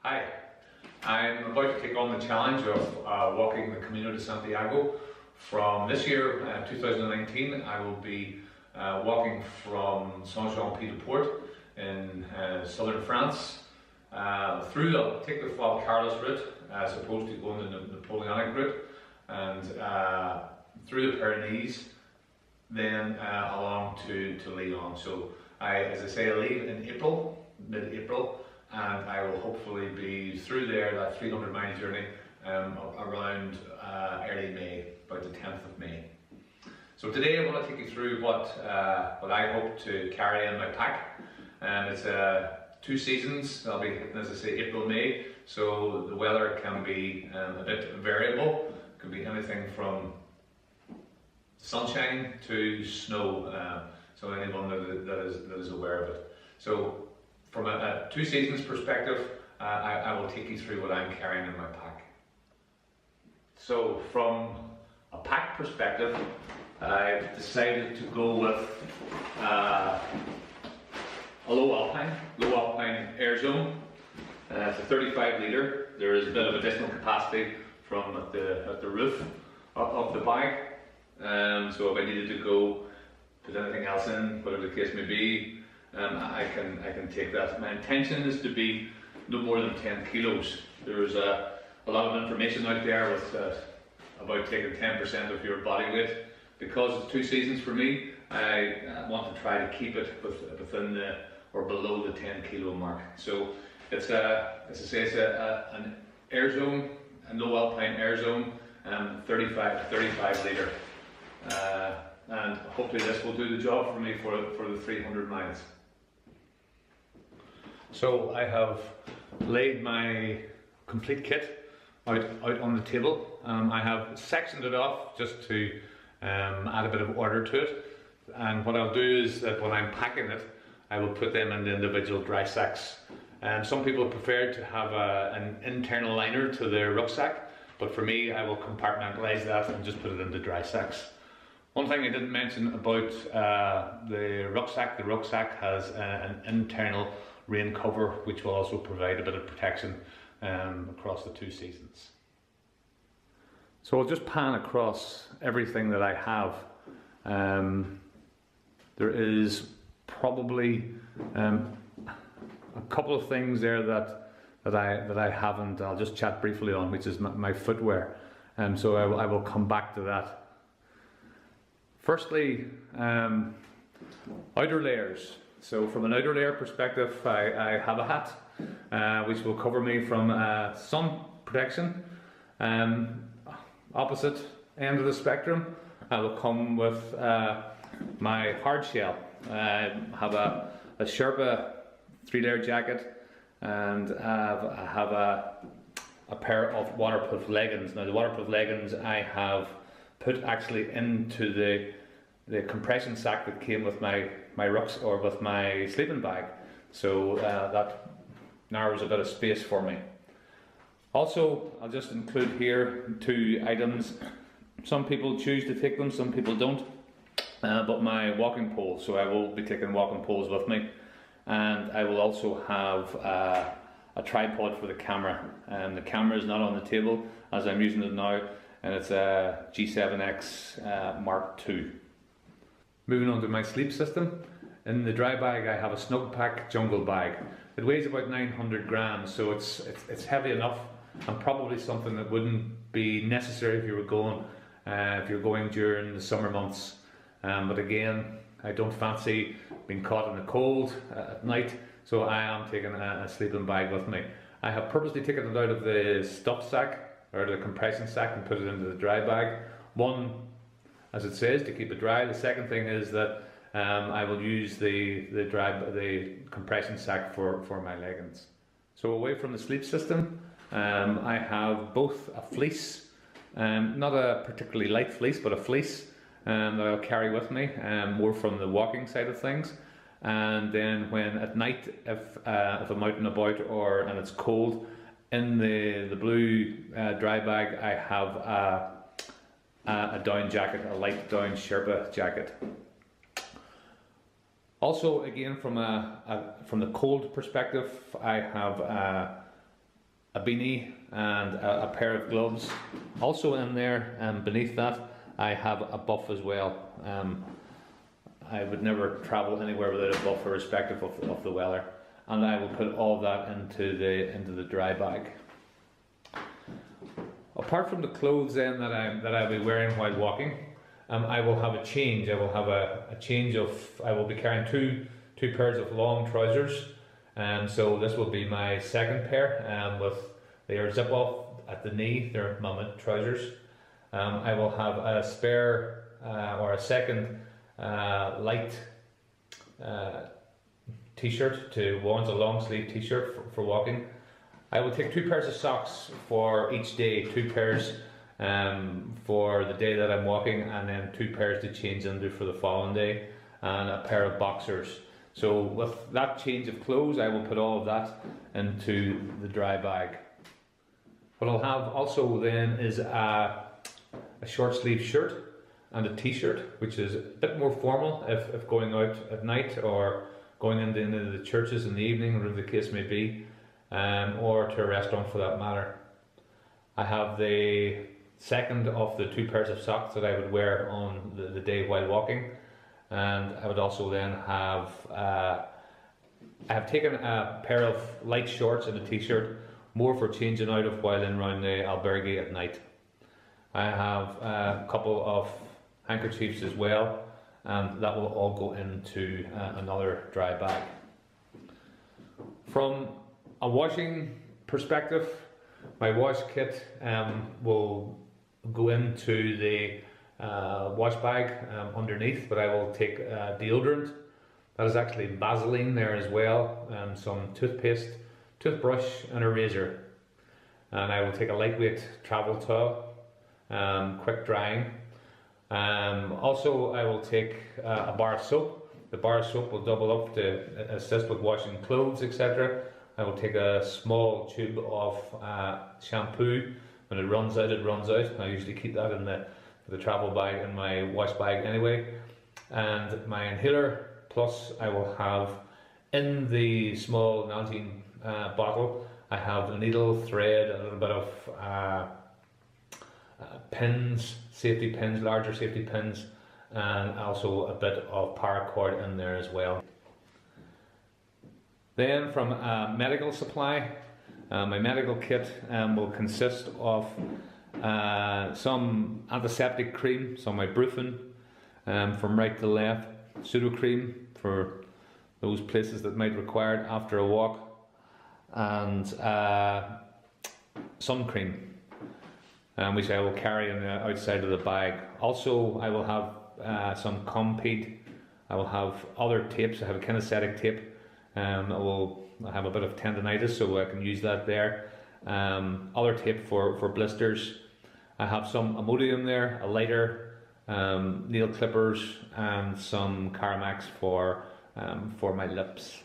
Hi, I'm about to take on the challenge of walking the Camino De Santiago. From this year, 2019, I will be walking from Saint-Jean-Pied-de-Port in southern France I'll take the Val-Carlos route as opposed to going the Napoleonic route, and through the Pyrenees, then along to Lyon. So as I say, I leave in April, mid-April, and I will hopefully be through there, that 300-mile journey, around early May, about the 10th of May. So today I want to take you through what I hope to carry in my pack. It's 2 seasons. I'll be hitting, as I say, April, May, so the weather can be a bit variable. It can be anything from sunshine to snow, so anyone that is aware of it. So from a 2 seasons perspective, I will take you through what I'm carrying in my pack. So from a pack perspective, I've decided to go with a low alpine air zone. It's a 35 litre. There is a bit of additional capacity from at the roof of the bag. So if I needed to go put anything else in, whatever the case may be, I can take that. My intention is to be no more than 10 kilos. There's a lot of information out there with about taking 10% of your body weight. Because it's 2 seasons for me, I want to try to keep it within or below the 10 kilo mark. So it's as I say, it's an air zone, a low alpine air zone, 35 to 35 litre. And hopefully this will do the job for me for the 300 miles. So I have laid my complete kit out on the table. I have sectioned it off just to add a bit of order to it. And what I'll do is that when I'm packing it, I will put them in the individual dry sacks. Some people prefer to have an internal liner to their rucksack, but for me, I will compartmentalize that and just put it into dry sacks. One thing I didn't mention about the rucksack has an internal rain cover, which will also provide a bit of protection across the 2 seasons. So I'll just pan across everything that I have. There is probably a couple of things there that I haven't. I'll just chat briefly on, which is my footwear. So I will come back to that. Firstly, outer layers. So from an outer layer perspective, I have a hat which will cover me from sun protection. Opposite end of the spectrum, I will come with my hard shell. I have a Sherpa 3-layer jacket, and I have a pair of waterproof leggings. Now the waterproof leggings I have put actually into the compression sack that came with my rucksack or with my sleeping bag, so that narrows a bit of space for me. Also, I'll just include here 2 items. Some people choose to take them, some people don't. But my walking pole, so I will be taking walking poles with me. And I will also have a tripod for the camera. The camera is not on the table as I'm using it now, and it's a G7X Mark II. Moving on to my sleep system. In the dry bag I have a Snugpak jungle bag. It weighs about 900 grams, so it's heavy enough, and probably something that wouldn't be necessary if you were going during the summer months. But again, I don't fancy being caught in the cold at night, so I am taking a sleeping bag with me. I have purposely taken it out of the stuff sack or the compression sack and put it into the dry bag. One, as it says, to keep it dry. The second thing is that I will use the compression sack for my leggings. So away from the sleep system, I have both a fleece, not a particularly light fleece, but a fleece that I'll carry with me, more from the walking side of things. And then when at night, if I'm out and about and it's cold, in the blue dry bag I have a down jacket, a light down Sherpa jacket. Also, again, from the cold perspective, I have a beanie and a pair of gloves. Also in there, beneath that, I have a buff as well. I would never travel anywhere without a buff, irrespective of the weather. And I will put all of that into the dry bag. Apart from the clothes then that I'll be wearing while walking, I will have a change. I will have a change of. I will be carrying two pairs of long trousers. So this will be my second pair. They are zip off at the knee. They're Mammoth trousers. I will have a spare or a second light t-shirt to want a long sleeve t-shirt for walking. I will take 2 pairs of socks for each day, 2 pairs for the day that I'm walking, and then 2 pairs to change into for the following day, and a pair of boxers. So with that change of clothes, I will put all of that into the dry bag. What I'll have also then is a short sleeve shirt and a t-shirt, which is a bit more formal if going out at night or going into the churches in the evening, whatever the case may be, or to a restaurant for that matter. I have the second of the 2 pairs of socks that I would wear on the day while walking, and I would also then have I have taken a pair of light shorts and a t-shirt, more for changing out of while in around the albergue at night. I have a couple of handkerchiefs as well, and that will all go into another dry bag. From a washing perspective, my wash kit will go into the wash bag underneath, but I will take deodorant. That is actually Vaseline there as well, some toothpaste, toothbrush and a razor. And I will take a lightweight travel towel, quick drying. Also I will take a bar of soap. The bar of soap will double up to assist with washing clothes, etc. I will take a small tube of shampoo. When it runs out, it runs out. I usually keep that in the travel bag, in my wash bag anyway. And my inhaler plus I will have in the small Nalgene bottle. I have a needle, thread, a little bit of pins, safety pins, larger safety pins, and also a bit of paracord in there as well. Then from a medical supply, my medical kit will consist of some antiseptic cream, some ibuprofen from right to left, pseudo-cream for those places that might require it after a walk, and sun cream, which I will carry on the outside of the bag. Also, I will have some Compeed. I will have other tapes. I have a kinesthetic tape. I have a bit of tendonitis, so I can use that there. Other tape for blisters. I have some Imodium there, a lighter, nail clippers, and some Caramax for my lips.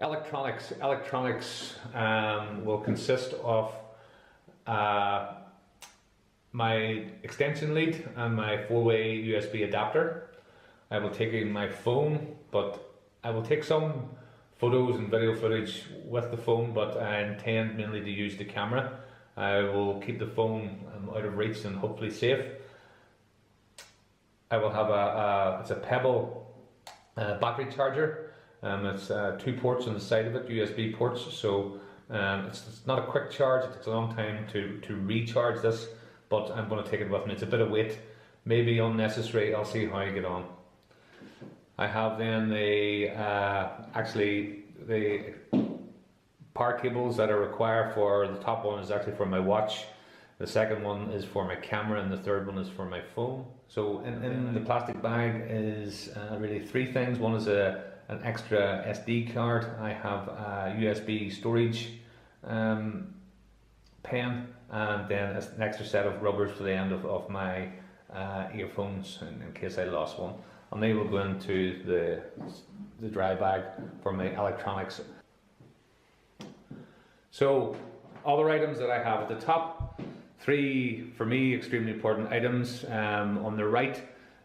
Electronics will consist of my extension lead and my 4-way USB adapter. I will take in my phone, but I will take some photos and video footage with the phone, but I intend mainly to use the camera. I will keep the phone out of reach and hopefully safe. I will have it's a Pebble battery charger. It's 2 ports on the side of it, USB ports, so it's not a quick charge. It takes a long time to recharge this, but I'm going to take it with me. It's a bit of weight, maybe unnecessary. I'll see how I get on. I have then the power cables that are required for. The top one is actually for my watch, the second one is for my camera, and the third one is for my phone. So in the plastic bag is really 3 things. One is an extra SD card. I have a USB storage pen, and then an extra set of rubbers for the end of my earphones in case I lost one. And they will go into the dry bag for my electronics. So other items that I have at the top, 3 for me extremely important items. On the right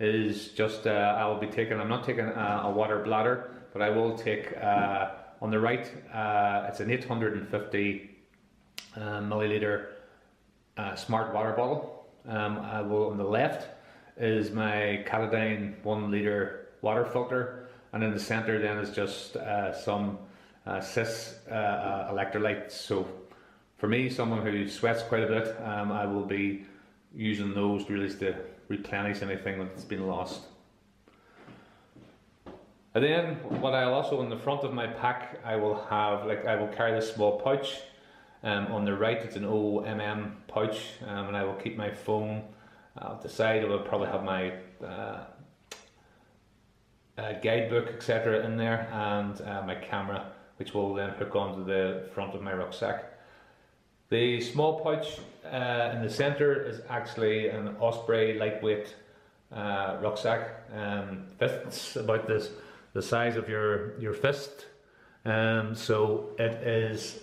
is just I'm not taking a water bladder, but I will take on the right it's an 850 milliliter smart water bottle. I will, on the left is my Catadine 1 litre water filter, and in the centre then is just some CIS electrolytes. So for me, someone who sweats quite a bit, I will be using those really to replenish anything that's been lost. And then what I'll also, on the front of my pack, I will carry this small pouch. On the right it's an OMM pouch, and I will keep my phone. At the side I will probably have my guidebook, etc. in there, and my camera, which will then hook onto the front of my rucksack. The small pouch in the centre is actually an Osprey lightweight rucksack. Fits about the size of your fist. So it is,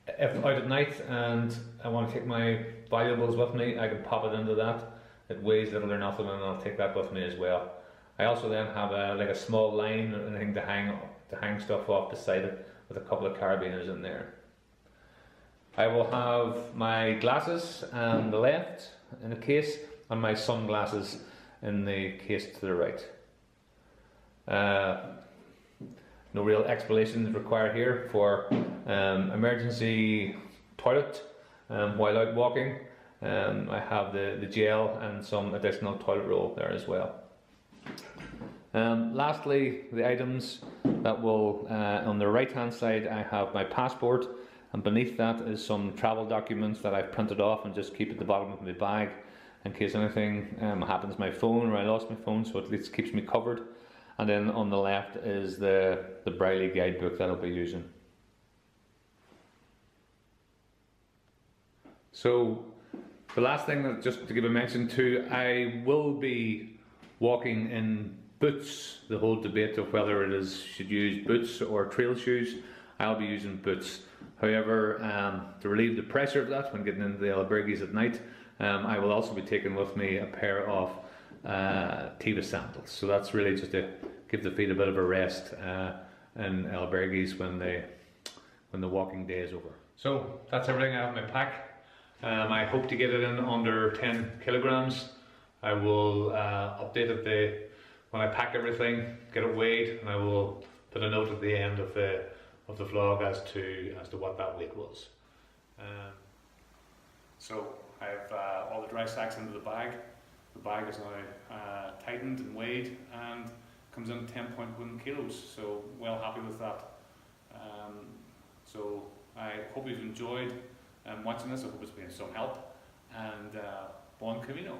if out at night and I want to take my valuables with me, I can pop it into that. It weighs little or nothing, and I'll take that with me as well. I also then have a small line or anything to hang stuff off beside it, with a couple of carabiners in there. I will have my glasses on the left in a case, and my sunglasses in the case to the right. No real explanation is required here for emergency toilet while out walking. I have the gel and some additional toilet roll there as well. Lastly, the items that will, on the right hand side I have my passport, and beneath that is some travel documents that I've printed off and just keep at the bottom of my bag in case anything happens to my phone, or I lost my phone, so at least keeps me covered. And then on the left is the Braille guidebook that I'll be using. So the last thing, that just to give a mention to, I will be walking in boots. The whole debate of whether it is should use boots or trail shoes, I'll be using boots. However, to relieve the pressure of that when getting into the albergues at night, I will also be taking with me a pair of Teva sandals. So that's really just to give the feet a bit of a rest in albergues when the walking day is over. So that's everything I have in my pack. I hope to get it in under 10 kilograms. I will update it when I pack everything, get it weighed, and I will put a note at the end of the vlog as to what that weight was. So I have all the dry sacks into the bag. The bag is now tightened and weighed and comes in 10.1 kilos. So well happy with that. So I hope you've enjoyed watching this. I hope it's been some help, and bon Camino.